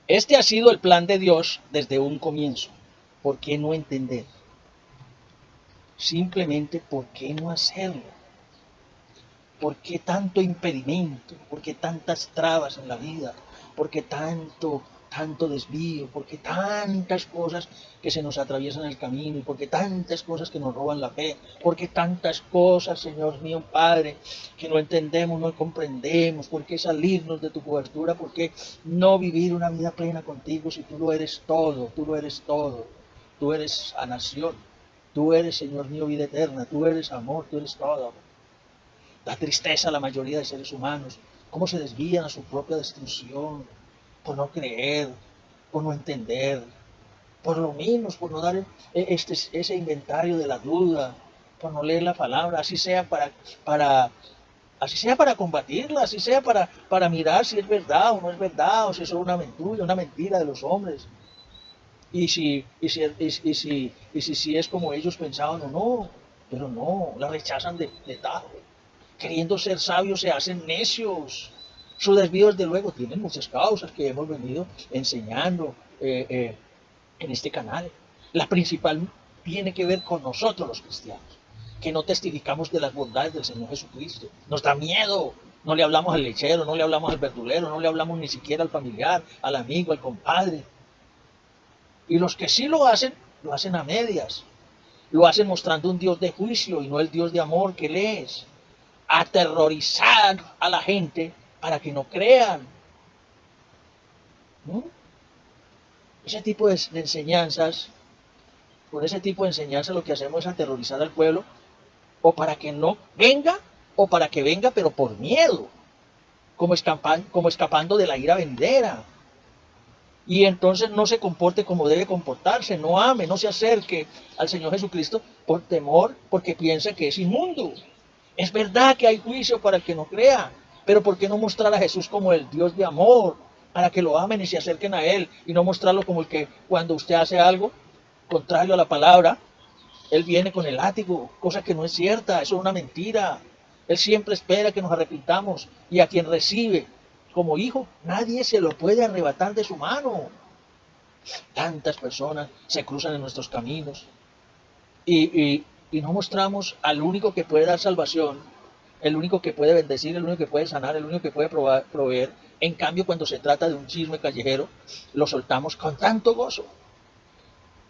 Este ha sido el plan de Dios desde un comienzo. ¿Por qué no entender? Simplemente, ¿por qué no hacerlo? ¿Por qué tanto impedimento? ¿Por qué tantas trabas en la vida? ¿Por qué tanto desvío? ¿Por qué tantas cosas que se nos atraviesan en el camino? ¿Por qué tantas cosas que nos roban la fe? ¿Por qué tantas cosas, Señor mío, Padre, que no entendemos, no comprendemos? ¿Por qué salirnos de tu cobertura? ¿Por qué no vivir una vida plena contigo si tú lo eres todo? Tú lo eres todo. Tú eres sanación. Tú eres, Señor mío, vida eterna. Tú eres amor. Tú eres todo. Da tristeza a la mayoría de seres humanos, cómo se desvían a su propia destrucción, por no creer, por no entender, por lo menos, por no dar ese inventario de la duda, por no leer la palabra, para así sea para combatirla, así sea para mirar si es verdad o no es verdad, o si es solo una mentira de los hombres, y si es como ellos pensaban o no, pero no, la rechazan de tajo. Queriendo ser sabios se hacen necios. Su desvío, desde luego, tienen muchas causas que hemos venido enseñando en este canal. La principal tiene que ver con nosotros los cristianos, que no testificamos de las bondades del Señor Jesucristo. Nos da miedo. No le hablamos al lechero, no le hablamos al verdulero, no le hablamos ni siquiera al familiar, al amigo, al compadre. Y los que sí lo hacen a medias. Lo hacen mostrando un Dios de juicio y no el Dios de amor que lees. Aterrorizar a la gente para que no crean, ¿no? Ese tipo de enseñanzas, con ese tipo de enseñanzas lo que hacemos es aterrorizar al pueblo, o para que no venga, o para que venga pero por miedo, como escapando de la ira venidera. Y entonces no se comporte como debe comportarse, no ame, no se acerque al Señor Jesucristo por temor, porque piensa que es inmundo. Es verdad que hay juicio para el que no crea, pero ¿por qué no mostrar a Jesús como el Dios de amor, para que lo amen y se acerquen a Él, y no mostrarlo como el que cuando usted hace algo contrario a la palabra, Él viene con el látigo, cosa que no es cierta, eso es una mentira. Él siempre espera que nos arrepintamos, y a quien recibe como hijo, nadie se lo puede arrebatar de su mano. Tantas personas se cruzan en nuestros caminos y no mostramos al único que puede dar salvación, el único que puede bendecir, el único que puede sanar, el único que puede proveer. En cambio, cuando se trata de un chisme callejero, lo soltamos con tanto gozo.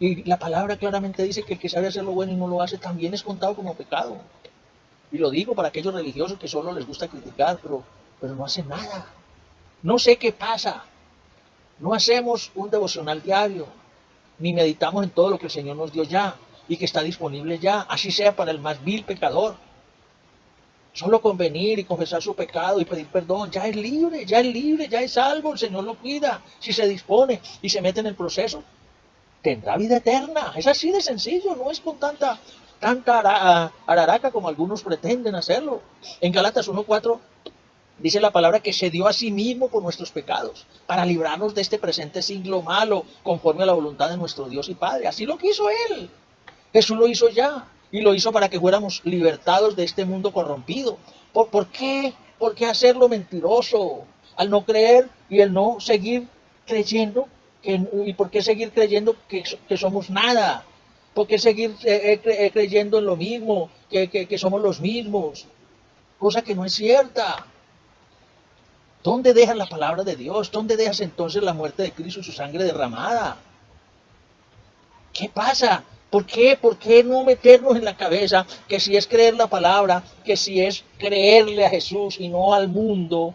Y la palabra claramente dice que el que sabe hacer lo bueno y no lo hace también es contado como pecado. Y lo digo para aquellos religiosos que solo les gusta criticar, pero no hacen nada. No sé qué pasa. No hacemos un devocional diario, ni meditamos en todo lo que el Señor nos dio ya y que está disponible ya, así sea para el más vil pecador. Solo con venir y confesar su pecado y pedir perdón, ya es libre, ya es libre, ya es salvo, el Señor lo cuida. Si se dispone y se mete en el proceso, tendrá vida eterna. Es así de sencillo, no es con tanta araraca como algunos pretenden hacerlo. En Gálatas 1:4 dice la palabra que se dio a sí mismo por nuestros pecados, para librarnos de este presente siglo malo, conforme a la voluntad de nuestro Dios y Padre. Así lo quiso Él. Jesús lo hizo ya, y lo hizo para que fuéramos libertados de este mundo corrompido. ¿Por qué? ¿Por qué hacerlo mentiroso? Al no creer y el no seguir creyendo, ¿y por qué seguir creyendo que somos nada? ¿Por qué seguir creyendo en lo mismo, que somos los mismos? Cosa que no es cierta. ¿Dónde dejas la palabra de Dios? ¿Dónde dejas entonces la muerte de Cristo y su sangre derramada? ¿Qué pasa? ¿Por qué? ¿Por qué no meternos en la cabeza que si es creer la palabra, que si es creerle a Jesús y no al mundo,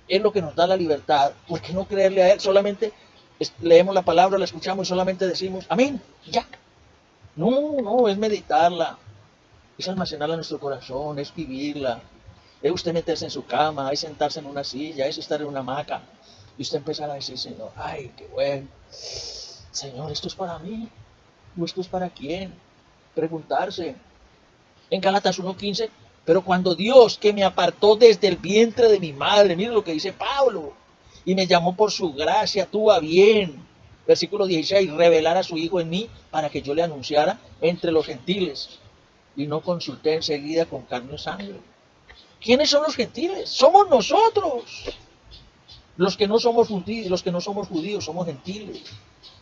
es lo que nos da la libertad? ¿Por qué no creerle a Él? Solamente leemos la palabra, la escuchamos y solamente decimos amén, ya. No, no, es meditarla, es almacenarla en nuestro corazón, es vivirla. Es usted meterse en su cama, es sentarse en una silla, es estar en una hamaca. Y usted empezar a decir, Señor, ay, qué bueno. Señor, esto es para mí. ¿O esto es para quién? Preguntarse. En Gálatas 1:15, pero cuando Dios, que me apartó desde el vientre de mi madre, mire lo que dice Pablo, y me llamó por su gracia, tuvo a bien, versículo 16, revelar a su Hijo en mí para que yo le anunciara entre los gentiles, y no consulté enseguida con carne y sangre. ¿Quiénes son los gentiles? Somos nosotros. Los que no somos judíos, somos gentiles.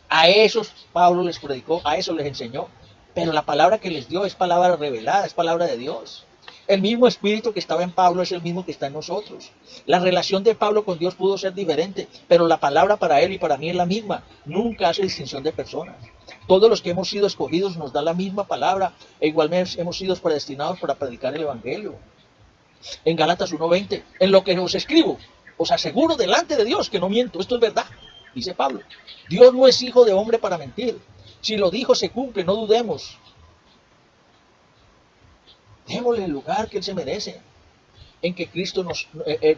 A esos Pablo les predicó, a eso les enseñó. Pero la palabra que les dio es palabra revelada, es palabra de Dios. El mismo espíritu que estaba en Pablo es el mismo que está en nosotros. La relación de Pablo con Dios pudo ser diferente, pero la palabra para él y para mí es la misma. Nunca hace distinción de personas. Todos los que hemos sido escogidos nos da la misma palabra e igualmente hemos sido predestinados para predicar el Evangelio. En Gálatas 1:20, en lo que os escribo, os aseguro delante de Dios que no miento, esto es verdad, dice Pablo. Dios no es hijo de hombre para mentir. Si lo dijo, se cumple, no dudemos. Démosle el lugar que Él se merece, en que Cristo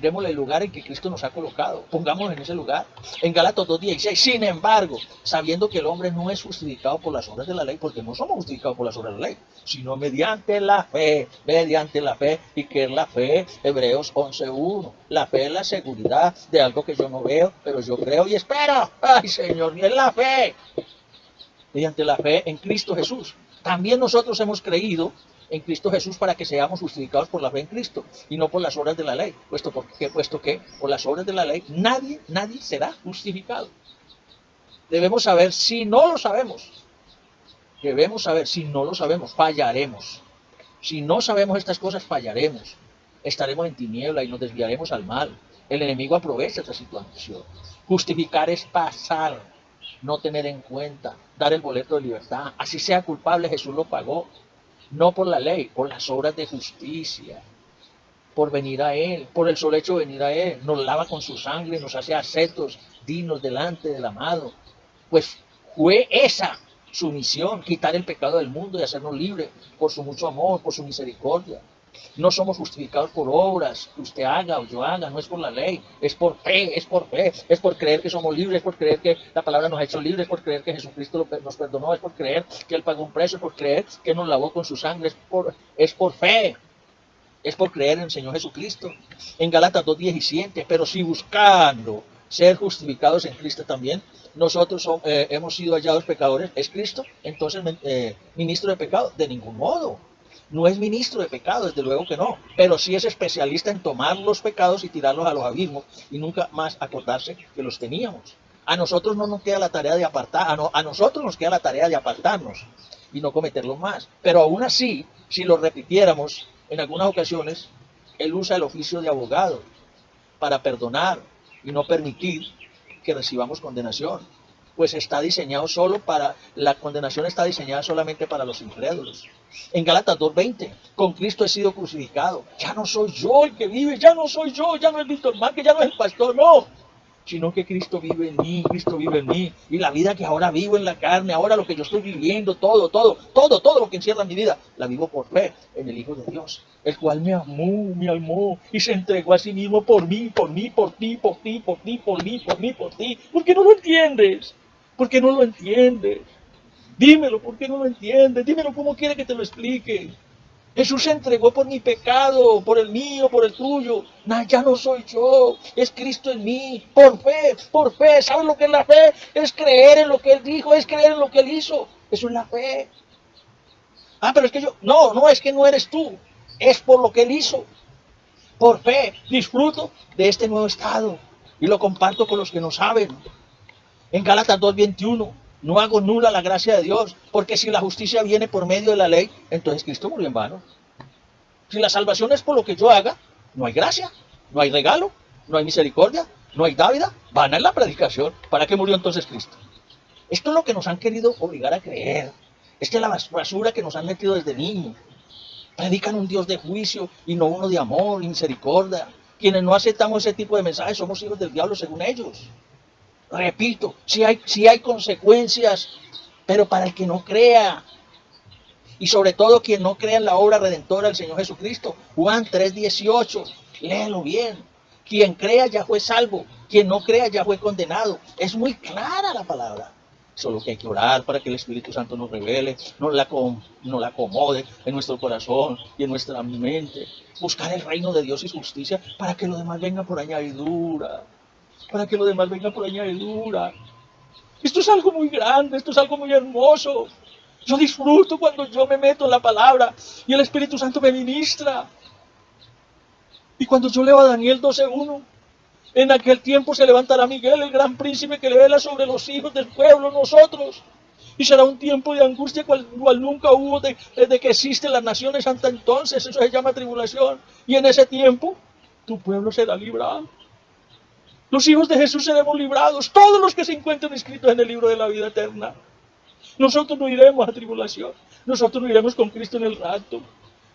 démosle el lugar en que Cristo nos ha colocado. Pongámoslo en ese lugar. En Gálatas 2:16, sin embargo, sabiendo que el hombre no es justificado por las obras de la ley, porque no somos justificados por las obras de la ley, sino mediante la fe, y que es la fe, Hebreos 11:1. La fe es la seguridad de algo que yo no veo, pero yo creo y espero. Ay, Señor, y es la fe. Mediante la fe en Cristo Jesús. También nosotros hemos creído en Cristo Jesús para que seamos justificados por la fe en Cristo y no por las obras de la ley, puesto que por las obras de la ley nadie será justificado. Debemos saber si no lo sabemos. Fallaremos. Si no sabemos estas cosas, fallaremos. Estaremos en tiniebla y nos desviaremos al mal. El enemigo aprovecha esta situación. Justificar es pasar, no tener en cuenta, dar el boleto de libertad. Así sea culpable, Jesús lo pagó. No por la ley, por las obras de justicia, por venir a Él, por el solo hecho de venir a Él. Nos lava con su sangre, nos hace aceptos, dignos delante del amado. Pues fue esa su misión, quitar el pecado del mundo y hacernos libres por su mucho amor, por su misericordia. No somos justificados por obras que usted haga o yo haga, no es por la ley, es por fe, es por creer que somos libres, es por creer que la palabra nos ha hecho libres, es por creer que Jesucristo nos perdonó, es por creer que Él pagó un precio, es por creer que nos lavó con su sangre, es por fe, es por creer en el Señor Jesucristo. En Gálatas 2:17, pero si buscando ser justificados en Cristo también, nosotros hemos sido hallados pecadores, ¿es Cristo entonces ministro de pecado? De ningún modo. No es ministro de pecado, desde luego que no, pero sí es especialista en tomar los pecados y tirarlos a los abismos y nunca más acordarse que los teníamos. A nosotros no nos queda la tarea de a nosotros nos queda la tarea de apartarnos y no cometerlos más. Pero aún así, si lo repitiéramos, en algunas ocasiones, Él usa el oficio de abogado para perdonar y no permitir que recibamos condenación. Pues la condenación está diseñada solamente para los incrédulos. En Gálatas 2:20, con Cristo he sido crucificado. Ya no soy yo el que vive, ya no soy yo, ya no es Víctor Márquez, ya no es el pastor, no. Sino que Cristo vive en mí. Y la vida que ahora vivo en la carne, ahora lo que yo estoy viviendo, todo lo que encierra mi vida, la vivo por fe en el Hijo de Dios, el cual me amó y se entregó a sí mismo por mí, por ti. ¿Por qué no lo entiendes? ¿Por qué no lo entiendes? Dímelo, ¿por qué no lo entiendes? Dímelo, ¿cómo quiere que te lo explique? Jesús se entregó por mi pecado, por el mío, por el tuyo. Ya no soy yo, es Cristo en mí. Por fe. ¿Sabes lo que es la fe? Es creer en lo que Él dijo, es creer en lo que Él hizo. Eso es la fe. Pero es que no, es que no eres tú. Es por lo que Él hizo. Por fe, disfruto de este nuevo estado y lo comparto con los que no saben. En Gálatas 2:21, no hago nula la gracia de Dios, porque si la justicia viene por medio de la ley, entonces Cristo murió en vano. Si la salvación es por lo que yo haga, no hay gracia, no hay regalo, no hay misericordia, no hay dávida, vana es la predicación. ¿Para qué murió entonces Cristo? Esto es lo que nos han querido obligar a creer. Esta es la basura que nos han metido desde niños. Predican un Dios de juicio y no uno de amor y misericordia. Quienes no aceptamos ese tipo de mensajes somos hijos del diablo según ellos. Repito, sí hay consecuencias, pero para el que no crea, y sobre todo quien no crea en la obra redentora del Señor Jesucristo. Juan 3:18, léelo bien. Quien crea ya fue salvo, quien no crea ya fue condenado. Es muy clara la palabra. Solo que hay que orar para que el Espíritu Santo nos revele, nos la acomode en nuestro corazón y en nuestra mente. Buscar el reino de Dios y su justicia para que lo demás venga por añadidura. Esto es algo muy grande, esto es algo muy hermoso. Yo disfruto cuando yo me meto en la palabra y el Espíritu Santo me ministra. Y cuando yo leo a Daniel 12:1, En aquel tiempo se levantará Miguel, el gran príncipe que le vela sobre los hijos del pueblo, nosotros. Y será un tiempo de angustia cual nunca hubo desde que existen las naciones hasta entonces. Eso se llama tribulación. Y en ese tiempo tu pueblo será librado. Los hijos de Jesús seremos librados. Todos los que se encuentren escritos en el libro de la vida eterna. Nosotros no iremos a tribulación. Nosotros no iremos con Cristo en el rapto.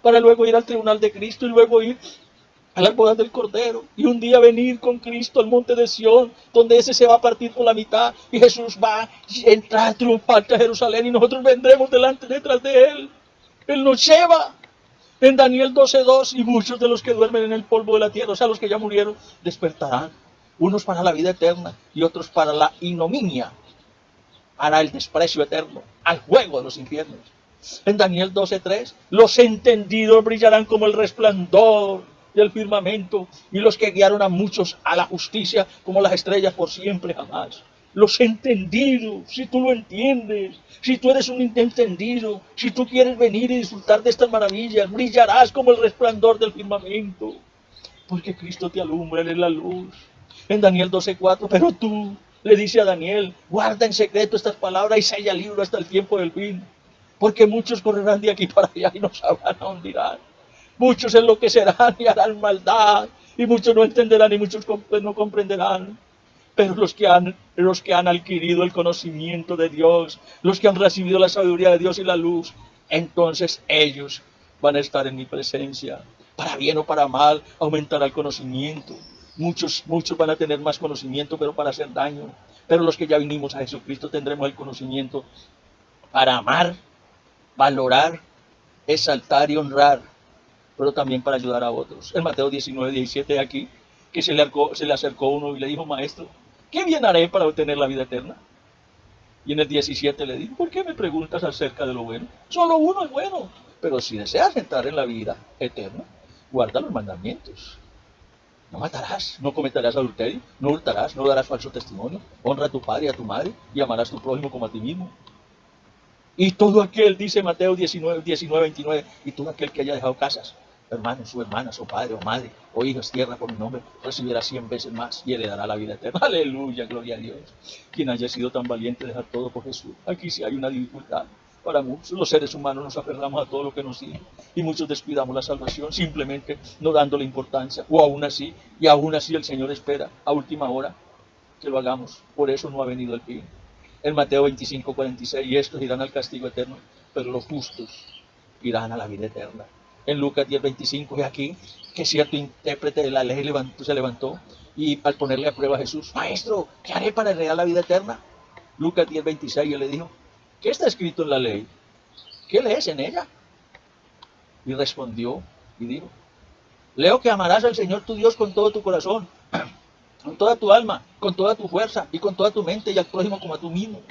Para luego ir al tribunal de Cristo y luego ir a las bodas del Cordero, y un día venir con Cristo al monte de Sión, donde ese se va a partir por la mitad, y Jesús va a entrar triunfante a Jerusalén, y nosotros vendremos detrás de Él. Él nos lleva. En Daniel 12:2, y muchos de los que duermen en el polvo de la tierra, o sea, los que ya murieron, despertarán. Unos para la vida eterna, y otros para la ignominia, para el desprecio eterno, al fuego de los infiernos. En Daniel 12:3, los entendidos brillarán como el resplandor del firmamento, y los que guiaron a muchos a la justicia como las estrellas por siempre jamás. Los entendidos, si tú lo entiendes, si tú eres un entendido, si tú quieres venir y disfrutar de estas maravillas, brillarás como el resplandor del firmamento, porque Cristo te alumbra, Él es la luz. En Daniel 12:4, pero tú, le dice a Daniel, guarda en secreto estas palabras y sella el libro hasta el tiempo del fin, porque muchos correrán de aquí para allá y no sabrán a dónde irán. Muchos enloquecerán y harán maldad, y muchos no entenderán y muchos no comprenderán. Pero los que han adquirido el conocimiento de Dios, los que han recibido la sabiduría de Dios y la luz, entonces ellos van a estar en mi presencia. Para bien o para mal, aumentará el conocimiento. Muchos van a tener más conocimiento, pero para hacer daño. Pero los que ya vinimos a Jesucristo tendremos el conocimiento para amar, valorar, exaltar y honrar, pero también para ayudar a otros. En Mateo 19:17 aquí, que se le acercó uno y le dijo, maestro, ¿qué bien haré para obtener la vida eterna? Y en el 17 le dijo, ¿por qué me preguntas acerca de lo bueno? Solo uno es bueno, pero si deseas entrar en la vida eterna, guarda los mandamientos. No matarás, no cometerás adulterio, no hurtarás, no darás falso testimonio, honra a tu padre y a tu madre y amarás a tu prójimo como a ti mismo. Y todo aquel, dice Mateo 19:29, y todo aquel que haya dejado casas, hermanos o hermanas, o padre o madre, o hijos, tierra por mi nombre, recibirá 100 veces más y heredará la vida eterna. Aleluya, gloria a Dios. Quien haya sido tan valiente de dejar todo por Jesús. Aquí sí hay una dificultad. Para muchos, los seres humanos nos aferramos a todo lo que nos sigue y muchos descuidamos la salvación simplemente no dándole importancia, o aún así, y aún así el Señor espera a última hora que lo hagamos. Por eso no ha venido el fin. En Mateo 25:46, y estos irán al castigo eterno, pero los justos irán a la vida eterna. En Lucas 10:25, es aquí que cierto intérprete de la ley se levantó y al ponerle a prueba a Jesús, maestro, ¿qué haré para heredar la vida eterna? Lucas 10:26, él le dijo, ¿qué está escrito en la ley? ¿Qué lees en ella? Y respondió y dijo, leo que amarás al Señor tu Dios con todo tu corazón, con toda tu alma, con toda tu fuerza y con toda tu mente, y al prójimo como a tú mismo.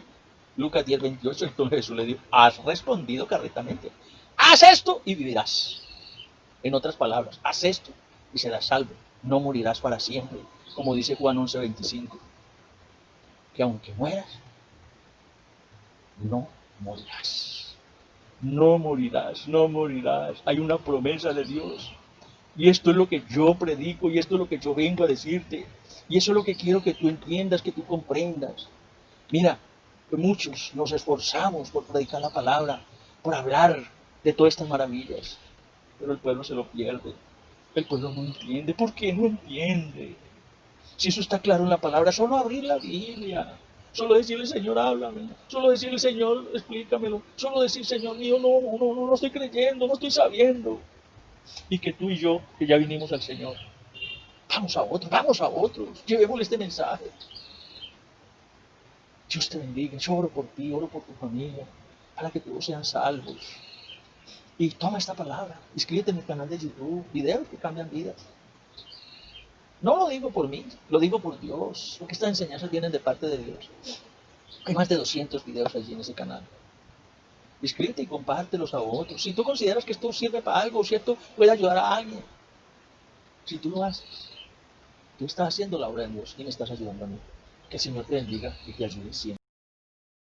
Lucas 10:28, entonces Jesús le dijo, has respondido correctamente. Haz esto y vivirás. En otras palabras, haz esto y serás salvo. No morirás para siempre. Como dice Juan 11:25, que aunque mueras, no morirás. No morirás, no morirás. Hay una promesa de Dios. Y esto es lo que yo predico y esto es lo que yo vengo a decirte. Y eso es lo que quiero que tú entiendas, que tú comprendas. Mira, muchos nos esforzamos por predicar la palabra, por hablar de todas estas maravillas, pero el pueblo se lo pierde. El pueblo no entiende. ¿Por qué no entiende? Si eso está claro en la palabra, solo abrir la Biblia, solo decirle, Señor, háblame, solo decirle, Señor, explícamelo, solo decir, Señor mío, no estoy creyendo, no estoy sabiendo. Y que tú y yo, que ya vinimos al Señor, vamos a otros, llevémosle este mensaje. Dios te bendiga, yo oro por ti, oro por tu familia, para que todos sean salvos. Y toma esta palabra, inscríbete en mi canal de YouTube, videos que cambian vidas. No lo digo por mí, lo digo por Dios, porque estas enseñanzas vienen de parte de Dios. Hay más de 200 videos allí en ese canal. Inscríbete y compártelos a otros. Si tú consideras que esto sirve para algo, si esto puede ayudar a alguien, si tú lo haces, tú estás haciendo la obra de Dios y me estás ayudando a mí. Que el Señor te bendiga y te ayude siempre.